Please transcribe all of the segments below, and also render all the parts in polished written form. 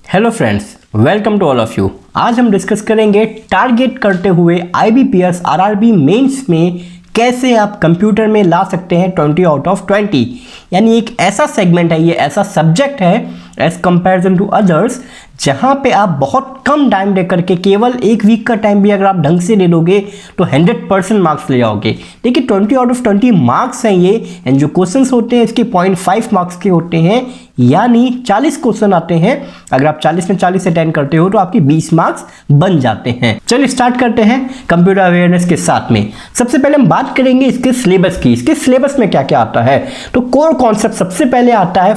Hello friends, welcome to all of you. आज हम discuss करेंगे टारगेट करते हुए आईबीपीएस आरआरबी मेंस में कैसे आप कंप्यूटर में ला सकते हैं 20 आउट ऑफ 20। यानी एक ऐसा सेगमेंट है, ये ऐसा सब्जेक्ट है एज कंपैरिजन टू अदर्स जहां पे आप बहुत कम टाइम दे करके केवल एक वीक का टाइम भी अगर आप ढंग से दे दोगे तो 100% मार्क्स ले आओगे। देखिए 20 आउट ऑफ 20 मार्क्स हैं ये, एंड जो क्वेश्चंस होते हैं इसके 0.5 मार्क्स के होते हैं, यानी 40 क्वेश्चन आते हैं। अगर आप 40 में 40 अटेंड करते हो तो आपके 20 मार्क्स बन जाते हैं। चलिए स्टार्ट करते हैं कंप्यूटर अवेयरनेस के साथ में। सबसे पहले हम बात करेंगे इसके सिलेबस की। इसके सिलेबस में क्या क्या आता है, तो कोर कॉन्सेप्ट सबसे पहले आता है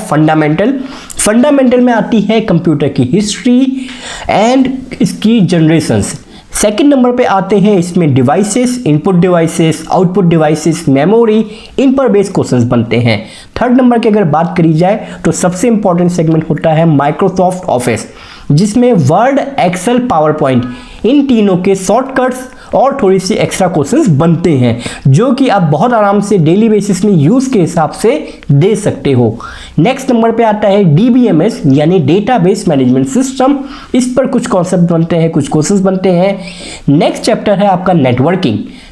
फंडामेंटल में आती है कंप्यूटर की हिस्ट्री एंड इसकी जनरेशंस। सेकंड नंबर पे आते हैं इसमें devices, input devices, output devices, memory, इन पर बेस्ड क्वेश्चंस बनते हैं। थर्ड नंबर की अगर बात करी जाए तो सबसे इंपॉर्टेंट सेगमेंट होता है माइक्रोसॉफ्ट ऑफिस, जिसमें वर्ड, एक्सेल, पावर पॉइंट, इन तीनों के शॉर्टकट्स और थोड़ी सी एक्स्ट्रा क्वेश्चंस बनते हैं जो कि आप बहुत आराम से डेली बेसिस में यूज के हिसाब से दे सकते हो। नेक्स्ट नंबर पे आता है डीबीएमएस यानी डेटाबेस मैनेजमेंट सिस्टम। इस पर कुछ कॉन्सेप्ट बनते हैं, कुछ क्वेश्चंस बनते हैं। नेक्स्ट चैप्टर है आपका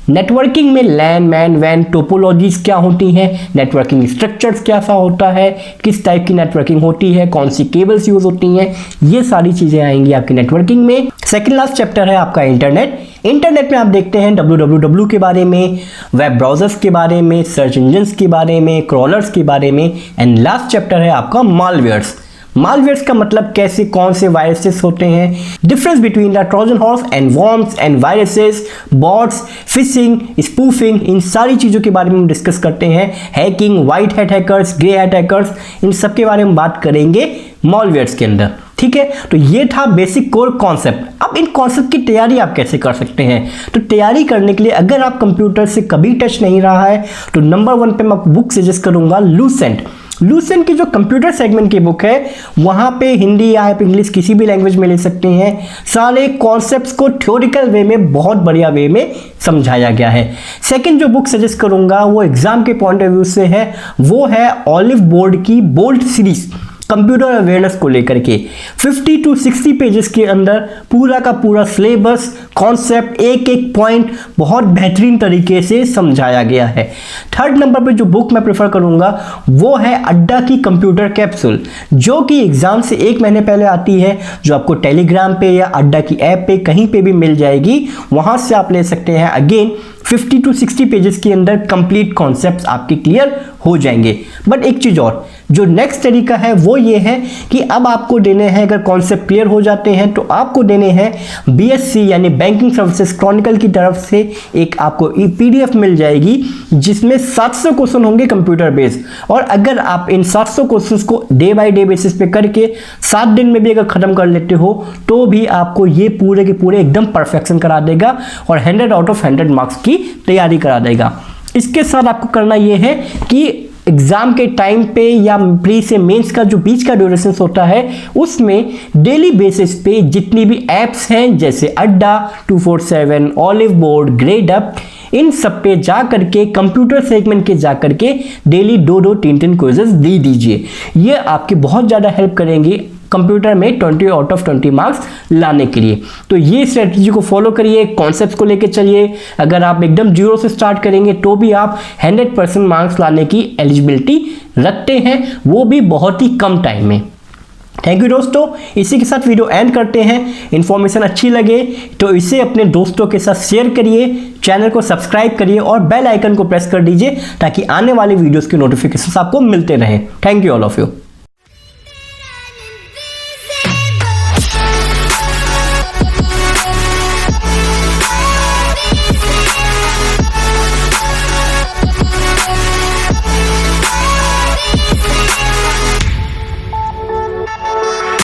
नेटवर्किंग में लैन, मैन, वैन, टोपोलॉजीज क्या होती हैं, नेटवर्किंग स्ट्रक्चर्स कैसा होता है, किस टाइप की नेटवर्किंग होती है, कौन सी केबल्स यूज होती हैं, ये सारी चीजें आएंगी आपकी नेटवर्किंग में। सेकंड लास्ट चैप्टर है आपका इंटरनेट में आप देखते हैं www के बारे में, वेब ब्राउजर्स के बारे में, सर्च इंजन्स के बारे में, क्रॉलर्स के बारे में, एंड लास्ट चैप्टर है आपका मालवेयर्स का मतलब कैसे कौन से वायरसेस होते हैं, difference between the Trojan horse and worms and viruses, bots, phishing, spoofing, इन सारी चीज़ों के बारे में हम डिस्कस करते हैं। Hacking, white hat hackers, grey hat hackers, इन सब के बारे में बात करेंगे मालवेयर्स के अंदर। ठीक है, तो ये था बेसिक कोर कॉन्सेप्ट। अब इन कॉन्सेप्ट की तैयारी आप कैसे कर सकते हैं, तो तैयारी करने के लिए अगर आप कंप्यूटर से कभी टच नहीं रहा है तो नंबर 1 पे मैं बुक सजेस्ट करूंगा लूसेंट की जो कंप्यूटर सेगमेंट की बुक है, वहां पे हिंदी या आप इंग्लिश किसी भी लैंग्वेज में ले सकते हैं। सारे कॉन्सेप्ट्स को थ्योरिकल वे में बहुत बढ़िया वे में समझाया गया है। सेकंड जो बुक सजेस्ट करूंगा वो एग्जाम के पॉइंट ऑफ व्यू से है, वो है ऑलिव बोर्ड की बोल्ट सीरीज कंप्यूटर अवेयरनेस को लेकर के 50 to 60 पेजेस के अंदर पूरा का पूरा सिलेबस, कॉन्सेप्ट, एक एक पॉइंट बहुत बेहतरीन तरीके से समझाया गया है। थर्ड नंबर पे जो बुक मैं प्रेफर करूंगा वो है अड्डा की कंप्यूटर कैप्सूल, जो कि एग्जाम से 1 महीने पहले आती है, जो आपको टेलीग्राम पे या अड्डा की ऐप पे कहीं पे भी मिल जाएगी, वहां से आप ले सकते हैं। अगेन 50 to 60 पेजेस के अंदर कंप्लीट कॉन्सेप्ट्स आपके क्लियर हो जाएंगे। बट एक चीज और, जो नेक्स्ट तरीका है वो ये है कि अब आपको देने हैं, अगर कॉन्सेप्ट क्लियर हो जाते हैं तो आपको देने हैं बीएससी यानी बैंकिंग सर्विसेज क्रॉनिकल की तरफ से एक आपको पीडीएफ मिल जाएगी जिसमें 700 क्वेश्चन होंगे कंप्यूटर बेस्ड। और अगर आप इन 700 क्वेश्चंस को डे बाय डे बेसिस पे करके 7 दिन में भी अगर खत्म कर लेते हो तो भी आपको ये पूरे के पूरे एकदम परफेक्शन करा देगा और 100 आउट ऑफ 100 मार्क्स की तैयारी करा देगा। इसके साथ आपको करना यह है कि एग्जाम के टाइम पे या प्री से मेंस का जो बीच का ड्यूरेशन होता है उसमें डेली बेसिस पे जितनी भी एप्स हैं जैसे अड्डा, 247, ऑलिव बोर्ड, ग्रेडअप, इन सब पे जा करके कंप्यूटर सेगमेंट के जा करके डेली 2-2, 3-3 क्विज़ेस दे दीजिए। ये आपकी बहुत ज़्यादा हेल्प करेंगी कंप्यूटर में 20 आउट ऑफ 20 मार्क्स लाने के लिए। तो ये स्ट्रेटजी को फॉलो करिए, कॉन्सेप्ट्स को लेके चलिए। अगर आप एकदम जीरो से स्टार्ट करेंगे तो भी आप 100% मार्क्स लाने की एलिजिबिलिटी रखते हैं, वो भी बहुत ही कम टाइम में। थैंक यू दोस्तों, इसी के साथ वीडियो एंड करते हैं। इन्फॉर्मेशन अच्छी लगे तो इसे अपने दोस्तों के साथ शेयर करिए, चैनल को सब्सक्राइब करिए और बेल आइकन को प्रेस कर दीजिए ताकि आने वाली वीडियोस के नोटिफिकेशंस आपको मिलते रहें। Thank you all of you.